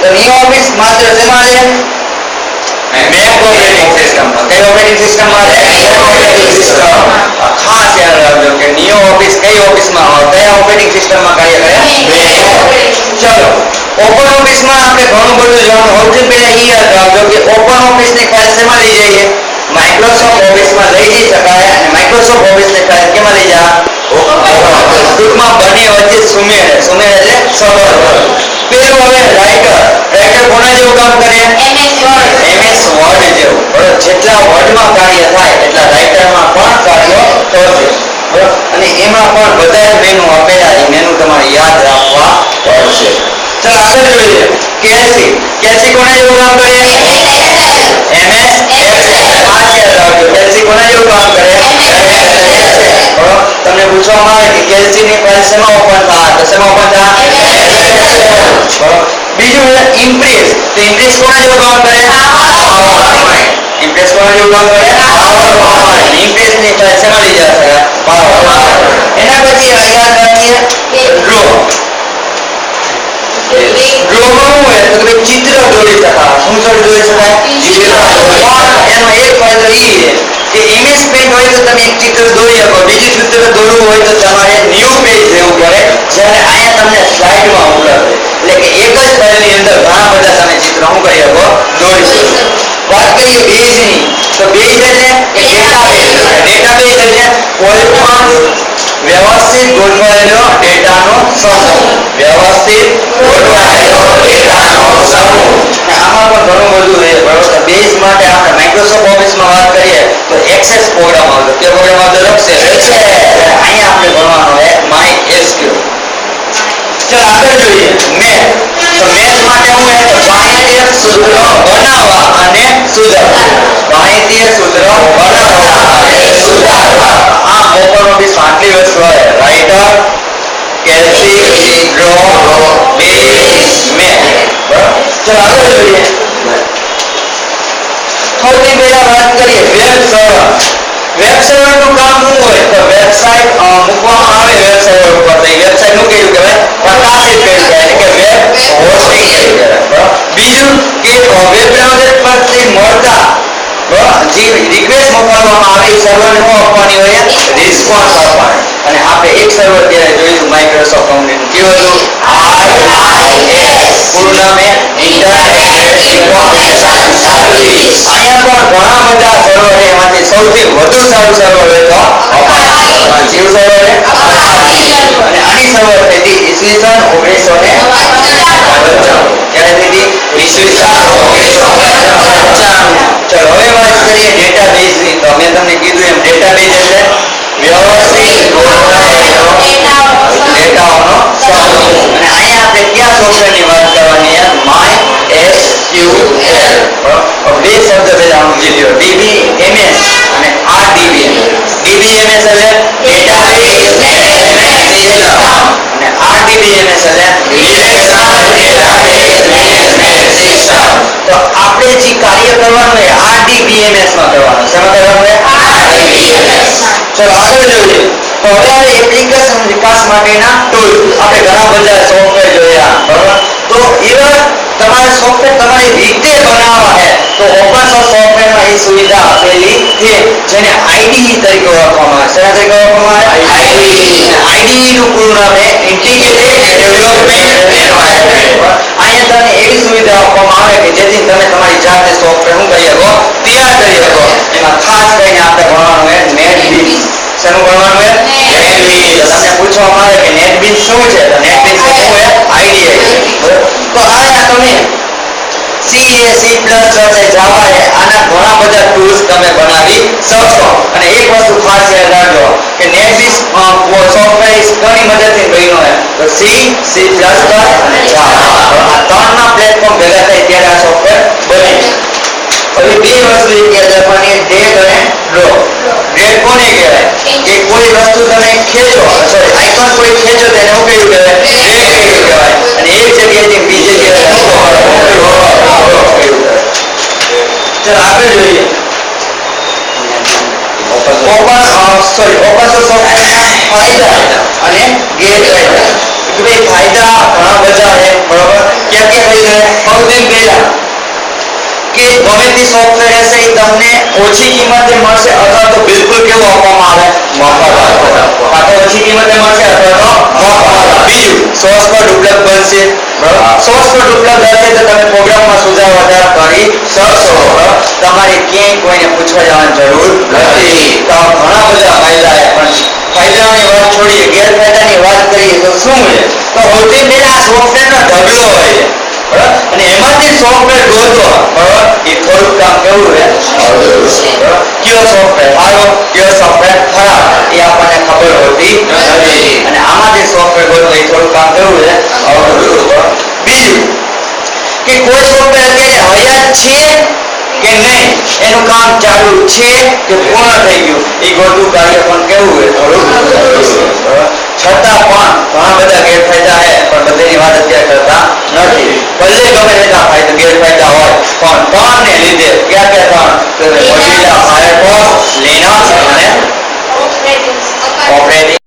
તો new office માત્ર શેમાં છે? Make operating system. કઈ ઓપરેટિંગ સિસ્ટમ માં છે? Operating system. ખાસ યાદ રાખજો કે ન્યૂ ઓફિસ કઈ ઓફિસમાં હોય, કયા ઓપરેટિંગ સિસ્ટમમાં કાર્ય કરે? ચલો ઓપન ઓફિસમાં આપણે ઘણું બધું જોવાનું. સૌથી પહેલા એ યાદ રાખજો કે ઓપન ઓફિસની ફાઇલ શેમાં લઈ જઈએ? માઇક્રોસોફ્ટ ઓફિસમાં લઈ જઈ શકાય. અને માઇક્રોસોફ્ટ ઓફિસની ફાઇલ કેમાં લઈ જા? ટૂંકમાં બંને વચ્ચે સુમેળ એટલે સંબંધ. પેલું હવે રાઇટર કોના જેવું કામ કરે? MS વર્ડ જેવું. બરાબર, જેટલા વર્ડમાં કાર્ય થાય એટલા રાઇટરમાં પણ કાર્ય કરશે. બરાબર, અને એમાં પણ બધા મેનુ આપેલા છે, મેનુ તમારે યાદ રાખવા પડશે. ચાલો આગળ જોઈએ. કેલ્સી કોના જેવું કામ કરે? MS Excel. ખાસ યાદ રાખજો, કેલ્સી કોના જેવું કામ કરે? તમને પૂછવામાં આવે કે કેલ્સી ની ફાઇલ શેમાં ઓપન થાય? તો શેમાં ઓપન થાય? બીજું ઇમ્પ્રેસ. તો ઇમ્પ્રેસ કોના જેવું કામ કરે? ઇમ્પ્રેસ કોના જેવું કામ કરે? ઇમ્પ્રેસ ની ફાઇલ શેમાં લઈ જશે? એના પછી યાદ રાખીએ ડ્રો. ડ્રોમાં શું હોય તો કે ચિત્ર દોરી શકાય. શું દોરી શકાય? એનો એક ફાયદો એ છે કે ઇમેજ પેન્ટ હોય તો તમે એક ચિત્ર દોરી શકો. બીજું ચિત્ર દોરવું હોય તો તમારે ન્યૂ પેજ લેવું પડે. જ્યારે અહીંયા તમને સ્લાઇડમાં ઉપલબ્ધ છે. એટલે કે એક જ ફાઇલની અંદર ઘણા બધા તમે ચિત્ર શું કરી શકો? દોરી શકો. વાત કરીએ બેઝની, તો બેઝ એટલે ડેટાબેઝ. ડેટાબેઝ એટલે કોઈ પણ વ્યવસ્થિત ગોઠવાયેલો ડેટાનો સમૂહ. વ્યવસ્થિત ગોઠવાયેલો ડેટાનો સમૂહ. આમાં પણ ઘણું બધું છે. બરાબર, બેઝ માટે આપણે માઇક્રોસોફ્ટ ઓફિસમાં વાત કરીએ તો એક્સેસ પ્રોગ્રામ આવતો. કે પ્રોગ્રામ આવતો? એક્સેસ. અહીંયા આપણે ભણવાનો છે MySQL. ચાલો આગળ જોઈએ મેથ. તો મેથ માટે હું ગાણિતીય સૂત્ર બનાવવા અને સુધારવા. ગાણિતીય સૂત્ર બનાવવા અને સુધારવા. આ ઓપન ઓફિસ આટલી વસ્તુ હોય: રાઇટર, કેલ્સી, ડ્રો, બેઝ, મેથ. બરાબર, ચાલો આગળ જોઈએ. સૌથી પહેલા વાત કરીએ વેબ સર્વર. વેબ સર્વર નું કામ શું હોય? તો વેબસાઇટ મૂકવામાં આવે વેબસાઇટ ઉપર, તો એ વેબસાઇટ નું કેવું કહેવાય? પ્રકાશિત કર્યું કહેવાય, એટલે કે વેબ હોસ્ટિંગ કર્યું કહેવાય. બીજું કે વેબ બ્રાઉઝર પરથી મળતા જે રિક્વેસ્ટ મોકલવામાં આવે એ સર્વરને શું આપવાની હોય? રિસ્પોન્સ આપવાનો. અને આપણે એક સર્વર ત્યારે જોઈશું માઇક્રોસોફ્ટ કંપનીનું. કેવું હતું? IIS. પૂરું નામ એ ઇન્ટરનેટ ઇન્ફોર્મેશન સર્વિસ. અહીંયા પણ ઘણા બધા સર્વર છે. એમાંથી સૌથી વધુ સારું સર્વર હોય તો કેવું સર્વર છે? અને આની સર્વર થઈ હતી ઈસવીસન 1995. ક્યારે થઈ હતી? ઈસવીસન 1995. ચલો હવે વાત કરીએ ડેટાબેઝની. તો મેં તમને કીધું એમ ડેટાબેઝ એટલે વ્યવસ્થિત ગોઠવાયેલો ડેટાઓનો સમૂહ. અને અહીંયા આપણે કયા સોફ્ટવેરની વાત કરવાની છે? MySQL. બે શબ્દ પહેલા સમજી લો. DBMS અને RDBMS. DBMS એટલે ડેટાબેઝ મેનેજમેન્ટ સિસ્ટમ અને RDBMS એટલે રિલેશનલ ડેટાબેઝ મેનેજમેન્ટ સિસ્ટમ. તો આપણે જે કાર્ય કરવાનું છે RDBMS માં કરવાનું. શેમાં કરવાનું છે? RDBMS. ચલો આગળ જોઈએ. તો હવે એપ્લિકેશન વિકાસ માટેના ટૂલ. આપણે ઘણા બધા સોફ્ટવેર જોયા. બરાબર, તો એવા તમારે સોફ્ટવેર તમારી રીતે બનાવવા છે તો ઓપન સોર્સ સોફ્ટવેરમાં એ સુવિધા આપેલી છે, જેને IDE તરીકે ઓળખવામાં આવે. શેના તરીકે ઓળખવામાં આવે? IDE નું પૂરું નામ છે ઇન્ટિગ્રેટેડ ડેવલપમેન્ટ એન્વાયરનમેન્ટ. અહીંયા તમને એવી સુવિધા આપવામાં આવે કે જેથી તમે તમારી જાતે સોફ્ટવેર શું કરી શકો? તૈયાર કરી શકો. એમાં ખાસ કરીને આપણે ભણવાનું છે NetBeans. શેનું ભણવાનું છે? NetBeans. તમને પૂછવામાં આવે કે NetBeans શું છે? તો NetBeans શું છે? IDE. તો આયા તમે C, C++, Java આના ઘણા બધા ટૂલ્સ તમે બનાવી શકશો. અને એક વસ્તુ ખાસ યાદ રાખજો કે NetBeans સોફ્ટવેર ઘણી મદદથી બન્યો છે. તો C, C++ અને Java આ ત્રણના પ્લેટફોર્મ ભેગા થાય ત્યારે આ સોફ્ટવેર બને. હવે બે વસ્તુ યાદ રાખવાની, ડ્રેગ અને ડ્રોપ. ડ્રેગ કોને કહેવાય? કે કોઈ વસ્તુ તમે ખેંચો, સોરી આઇકોન કોઈ ખેંચો તેને શું કહ્યું કહેવાય? ડ્રેગ કહેવાય. અને એક જગ્યાએથી બીજી જગ્યાએ ચાલો આગળ જોઈએ. ઓપન સોર્સ સોફ્ટવેરના ફાયદા અને ગેરફાયદા. કે ભાઈ ફાયદા ઘણા બધા છે. બરોબર, ક્યાં ક્યાં ફાયદા? ગમે તે સોફ્ટવેર હશે એ તમને ઓછી કિંમતે મળશે અથવા તો બિલકુલ કેવું આપવામાં આવે મફત કાં તો ઓછી કિંમતે મળશે અથવા તો મફત. બીજું સોર્સ કોડ ઉપલબ્ધ બનશે બરાબર. સોર્સ કોડ ઉપલબ્ધ હશે તો તમે પ્રોગ્રામમાં સુધાર વધારા કરી શકશો બરાબર. તમારે ક્યાંય કોઈને પૂછવા જવાની જરૂર નથી. તો ઘણા બધા ફાયદા છે પણ ફાયદાની વાત છોડીએ ગેરફાયદાની વાત કરીએ તો શું છે તો સૌથી પહેલા આ સોફ્ટવેરનો ઢગલો હોય છે બરાબર. અને એમાંથી સોફ્ટવેર ગોતવા બરાબર એ થોડુંક કામ કેવું છે બરાબર. કયો સોફ્ટવેર સારો કયો સોફ્ટવેર ખરાબ એ આપણને ખબર હોતી નથી અને આમાંથી સોફ્ટવેર ગોતવા એ થોડુંક કામ કેવું છે અઘરું. બીજું કે કોઈ સોફ્ટવેર અત્યારે હયાત છે કે નહીં એનું કામ ચાલુ છે કે પૂર્ણ થઈ ગયું એ ગોતવું કાર્ય પણ કેવું હોય થોડું બરાબર. છતાં પણ ઘણા બધા ગેરફાયદા છે પણ બધાની વાત અત્યારે કરતા નથી. ભલે ગમે તેટલા ફાયદા ગેરફાયદા હોય પણ ત્રણને લીધે ક્યાં ક્યાં ત્રણ મોજીલા